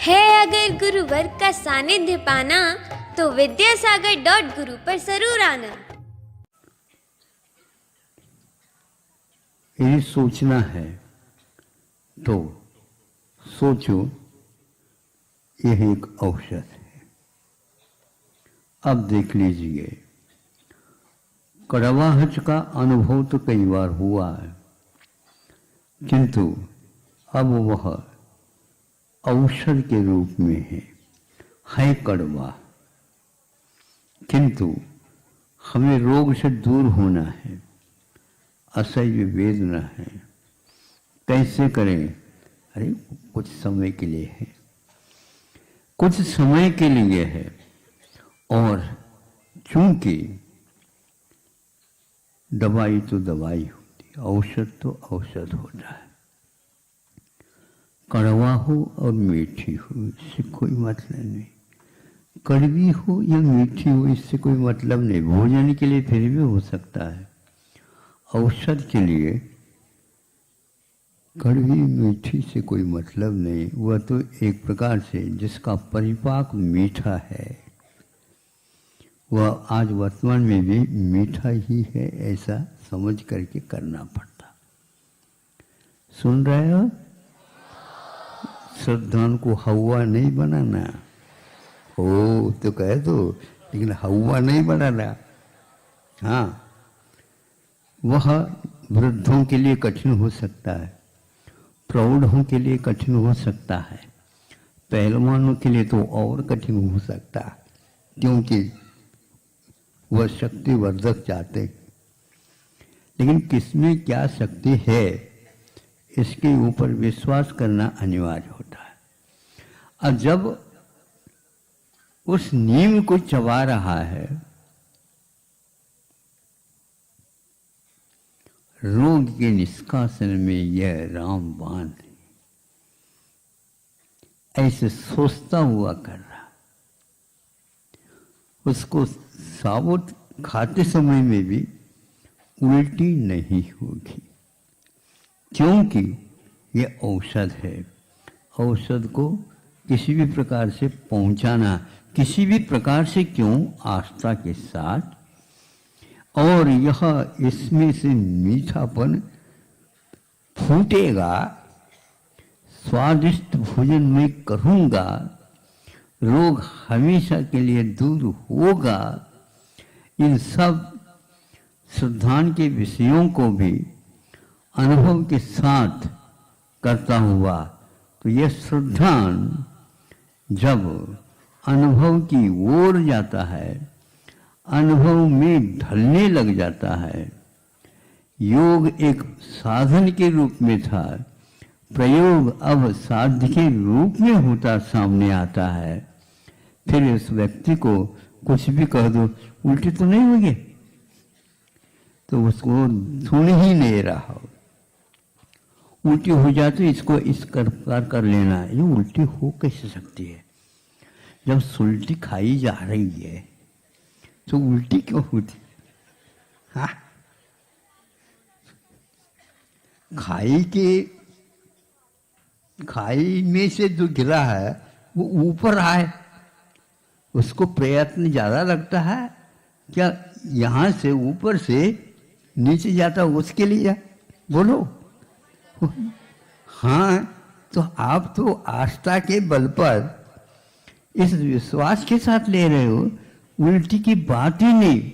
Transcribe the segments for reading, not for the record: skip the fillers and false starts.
है अगर गुरुवर का सानिध्य पाना तो विद्यासागर.गुरु पर जरूर आना। यही सोचना है तो सोचो, यह एक औषध है। अब देख लीजिए, कड़वाहट का अनुभव तो कई बार हुआ है, किंतु अब वह औषध के रूप में है कड़वा, किंतु हमें रोग से दूर होना है, असह्य वेदना है। कैसे करें? अरे कुछ समय के लिए है, कुछ समय के लिए है, और चूंकि दवाई तो दवाई होती है, औषध तो औषध होता है। कड़वा हो और मीठी हो इससे कोई मतलब नहीं, कड़वी हो या मीठी हो इससे कोई मतलब नहीं। भोजन के लिए फिर भी हो सकता है, औषध के लिए कड़वी मीठी से कोई मतलब नहीं। वह तो एक प्रकार से जिसका परिपाक मीठा है, वह आज वर्तमान में भी मीठा ही है, ऐसा समझ करके करना पड़ता। सुन रहे हो? श्रद्धान को हवा नहीं बनाना हो तो कह दो, लेकिन हवा नहीं बनाना। हाँ, वह वृद्धों के लिए कठिन हो सकता है, प्रौढ़ों के लिए कठिन हो सकता है, पहलवानों के लिए तो और कठिन हो सकता है, क्योंकि वह शक्तिवर्धक चाहते। लेकिन किसमें क्या शक्ति है, इसके ऊपर विश्वास करना अनिवार्य होता है। और जब उस नीम को चबा रहा है, रोग के निष्कासन में यह रामबाण ऐसे सोचता हुआ कर रहा, उसको साबुत खाते समय में भी उल्टी नहीं होगी, क्योंकि यह औषध है। औषध को किसी भी प्रकार से पहुंचाना, किसी भी प्रकार से क्यों, आस्था के साथ, और यह इसमें से मीठापन फूटेगा, स्वादिष्ट भोजन मैं करूंगा, रोग हमेशा के लिए दूर होगा। इन सब श्रद्धान के विषयों को भी अनुभव के साथ करता हुआ, तो यह श्रद्धान जब अनुभव की ओर जाता है, अनुभव में ढलने लग जाता है, योग एक साधन के रूप में था, प्रयोग अब साध्य के रूप में होता सामने आता है। फिर उस व्यक्ति को कुछ भी कह दो, उल्टी तो नहीं होगी, तो उसको सुन ही नहीं रहा हो। उल्टी हो जाती, इसको इस प्रकार कर लेना। ये उल्टी हो कैसे सकती है? जब सुल्टी खाई जा रही है तो उल्टी क्यों होती? हाँ, खाई में से जो गिरा है वो ऊपर आए, उसको प्रयत्न ज्यादा लगता है क्या यहां से ऊपर से नीचे जाता, उसके लिए? बोलो। हाँ, तो आप तो आस्था के बल पर इस विश्वास के साथ ले रहे हो, उल्टी की बात ही नहीं।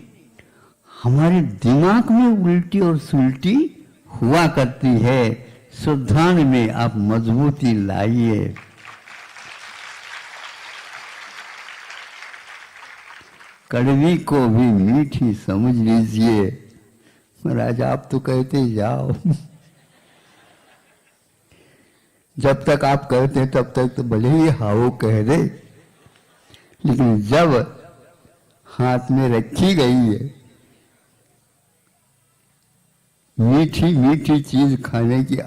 हमारे दिमाग में उल्टी और सुल्टी हुआ करती है, श्रद्धान में आप मजबूती लाइए। कड़वी को भी मीठी समझ लीजिए। महाराज आप तो कहते जाओ, जब तक आप कहते हैं तब तक तो भले ही हाओ कह दे, लेकिन जब हाथ में रखी गई है मीठी मीठी चीज खाने की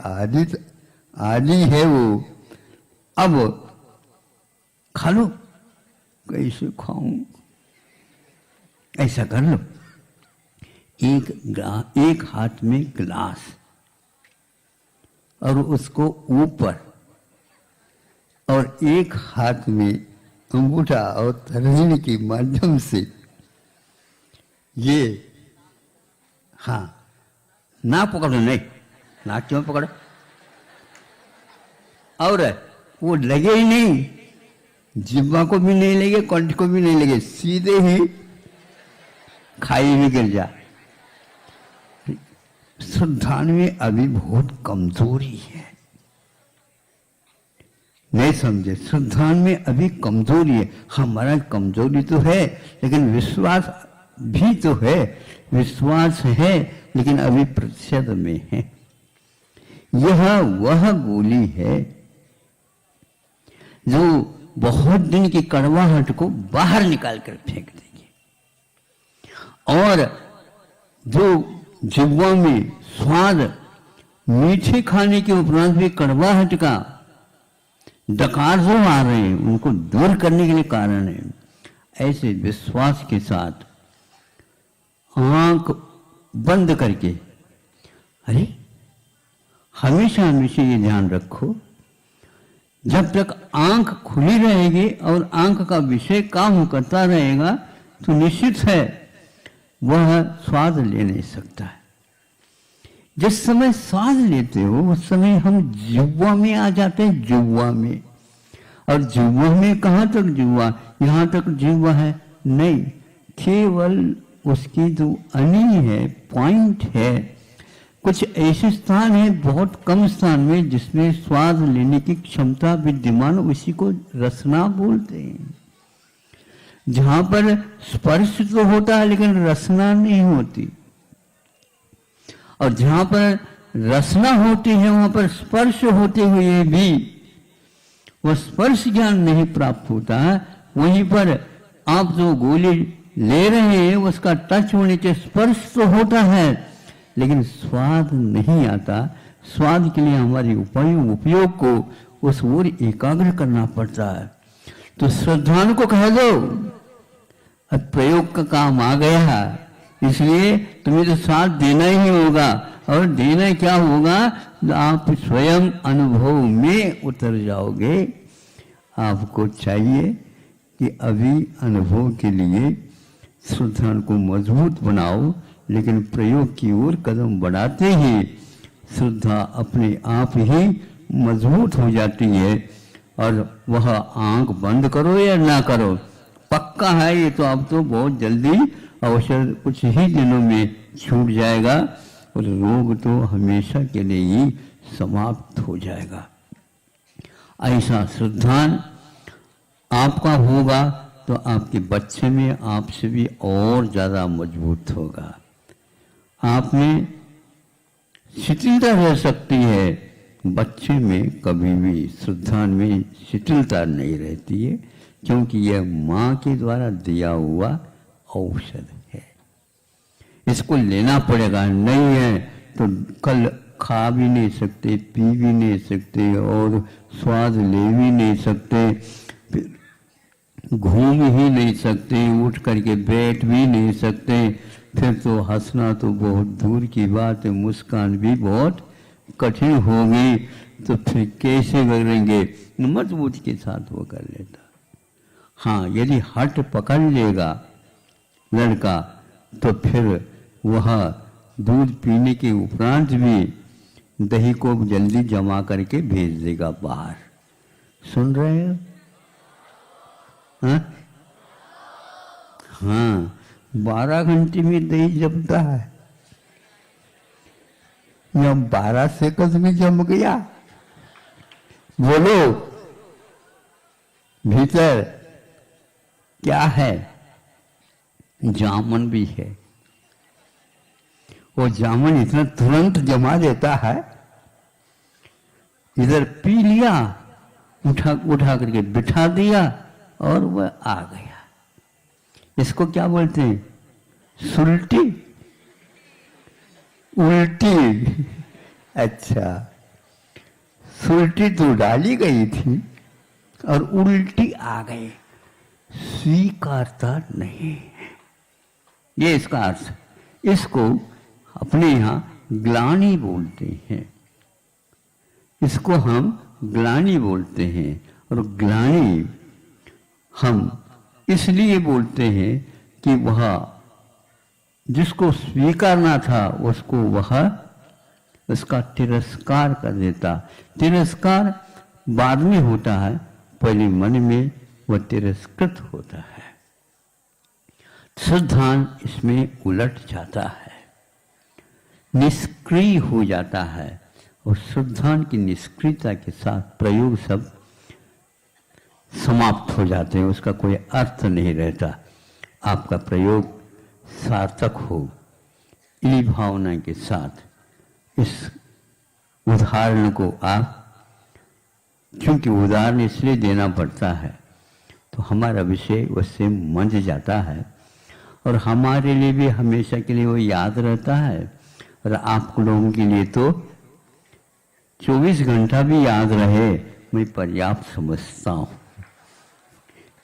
आदि है वो, अब खा लो। कैसे खाऊं? ऐसा कर लो, एक हाथ में गिलास और उसको ऊपर और एक हाथ में अंगूठा और तर्जनी के माध्यम से ये, हाँ, ना पकड़ो, नहीं ना क्यों पकड़ो, और वो लगे ही नहीं, जिब्बा को भी नहीं लगे, कंठ को भी नहीं लगे, सीधे ही खाई में गिर जा। श्रद्धान में अभी बहुत कमजोरी है, नहीं समझे? श्रद्धान में अभी कमजोरी है। हमारा कमजोरी तो है, लेकिन विश्वास भी तो है, विश्वास है, लेकिन अभी प्रतिशत में है। यह वह गोली है जो बहुत दिन की कड़वाहट को बाहर निकाल कर फेंक देगी, और जो जिह्वा में स्वाद, मीठे खाने के उपरांत भी कड़वाहट का डकार जो आ रहे हैं उनको दूर करने के लिए कारण है। ऐसे विश्वास के साथ आंख बंद करके, अरे हमेशा हमेशा ये ध्यान रखो, जब तक आंख खुली रहेगी और आंख का विषय काम करता रहेगा तो निश्चित है वह स्वाद ले नहीं सकता है। जिस समय स्वाद लेते हो उस समय हम जिह्वा में आ जाते हैं, जिह्वा में। और जिह्वा में कहाँ तक जिह्वा? यहाँ तक जिह्वा है नहीं, केवल उसकी जो अनी है, पॉइंट है, कुछ ऐसे स्थान है बहुत कम स्थान में जिसमें स्वाद लेने की क्षमता विद्यमान, उसी को रसना बोलते हैं। जहां पर स्पर्श तो होता है लेकिन रसना नहीं होती, और जहां पर रसना होती है वहां पर स्पर्श होते हुए भी वह स्पर्श ज्ञान नहीं प्राप्त होता है। वहीं पर आप जो गोली ले रहे हैं उसका टच होने से स्पर्श तो होता है लेकिन स्वाद नहीं आता। स्वाद के लिए हमारे उपयोग को उस ओर एकाग्र करना पड़ता है। तो श्रद्धालु को कह दो अब प्रयोग का काम आ गया, इसलिए तुम्हें तो साथ देना ही होगा। और देना क्या होगा? आप स्वयं अनुभव में उतर जाओगे। आपको चाहिए कि अभी अनुभव के लिए श्रद्धा को मजबूत बनाओ, लेकिन प्रयोग की ओर कदम बढ़ाते ही श्रद्धा अपने आप ही मजबूत हो जाती है। और वह आंख बंद करो या ना करो, पक्का है ये तो अब तो बहुत जल्दी अवसर कुछ ही दिनों में छूट जाएगा और रोग तो हमेशा के लिए ही समाप्त हो जाएगा। ऐसा श्रद्धान आपका होगा तो आपके बच्चे में आपसे भी और ज़्यादा मजबूत होगा। आप में शिथिलता रह सकती है, बच्चे में कभी भी श्रद्धान में शिथिलता नहीं रहती है, क्योंकि यह माँ के द्वारा दिया हुआ औषध है। इसको लेना पड़ेगा, नहीं है तो कल खा भी नहीं सकते, पी भी नहीं सकते और स्वाद ले भी नहीं सकते, फिर घूम ही नहीं सकते, उठ करके बैठ भी नहीं सकते, फिर तो हंसना तो बहुत दूर की बात है, मुस्कान भी बहुत कठिन होगी। तो फिर कैसे करेंगे? मजबूती के साथ वो कर लेता। हाँ, यदि हट पकड़ लेगा लड़का तो फिर वह दूध पीने के उपरांत भी दही को जल्दी जमा करके भेज देगा बाहर। सुन रहे हो? हाँ, 12 घंटे में दही जमता है या 12 सेकंड में जम गया? बोलो, भीतर क्या है? जामुन भी है। वो जामुन इतना तुरंत जमा देता है, इधर पी लिया, उठा करके बिठा दिया और वह आ गया। इसको क्या बोलते हैं? सुलटी, उल्टी। अच्छा, सुलटी तो डाली गई थी और उल्टी आ गई, स्वीकारता नहीं है। ये इसका अर्थ। इसको अपने यहाँ ग्लानि बोलते हैं, इसको हम ग्लानि बोलते हैं। और ग्लानि हम इसलिए बोलते हैं कि वह जिसको स्वीकारना था उसको वह उसका तिरस्कार कर देता। तिरस्कार बाद में होता है, पहले मन में वह तिरस्कृत होता है। श्रद्धान इसमें उलट जाता है, निष्क्रिय हो जाता है और श्रद्धान की निष्क्रियता के साथ प्रयोग सब समाप्त हो जाते हैं, उसका कोई अर्थ नहीं रहता। आपका प्रयोग सार्थक हो। इसी भावना के साथ इस उदाहरण को आप, क्योंकि उदाहरण इसलिए देना पड़ता है तो हमारा विषय उससे मंझ जाता है और हमारे लिए भी हमेशा के लिए वो याद रहता है, और आप लोगों के लिए तो 24 घंटा भी याद रहे मैं पर्याप्त समझता हूँ।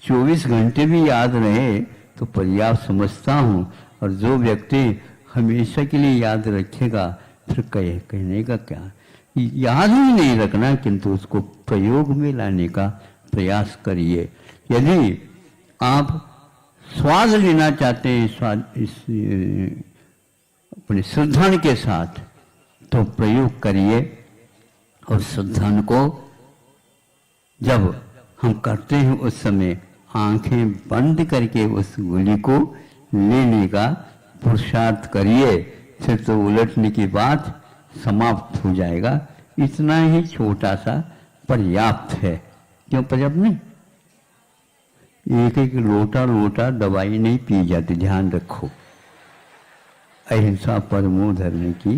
24 घंटे भी याद रहे तो पर्याप्त समझता हूँ। और जो व्यक्ति हमेशा के लिए याद रखेगा फिर कहने का क्या, याद ही नहीं रखना, किंतु उसको प्रयोग में लाने का प्रयास करिए। यदि आप स्वाद लेना चाहते हैं अपने श्रद्धान के साथ तो प्रयोग करिए। और श्रद्धान को जब हम करते हैं उस समय आंखें बंद करके उस गोली को लेने का पुरुषार्थ करिए, फिर तो उलटने की बात समाप्त हो जाएगा। इतना ही छोटा सा पर्याप्त है। क्यों पर्याप्त नहीं? एक एक लोटा लोटा दवाई नहीं पी जाती, ध्यान रखो। अहिंसा परमो धर्म की।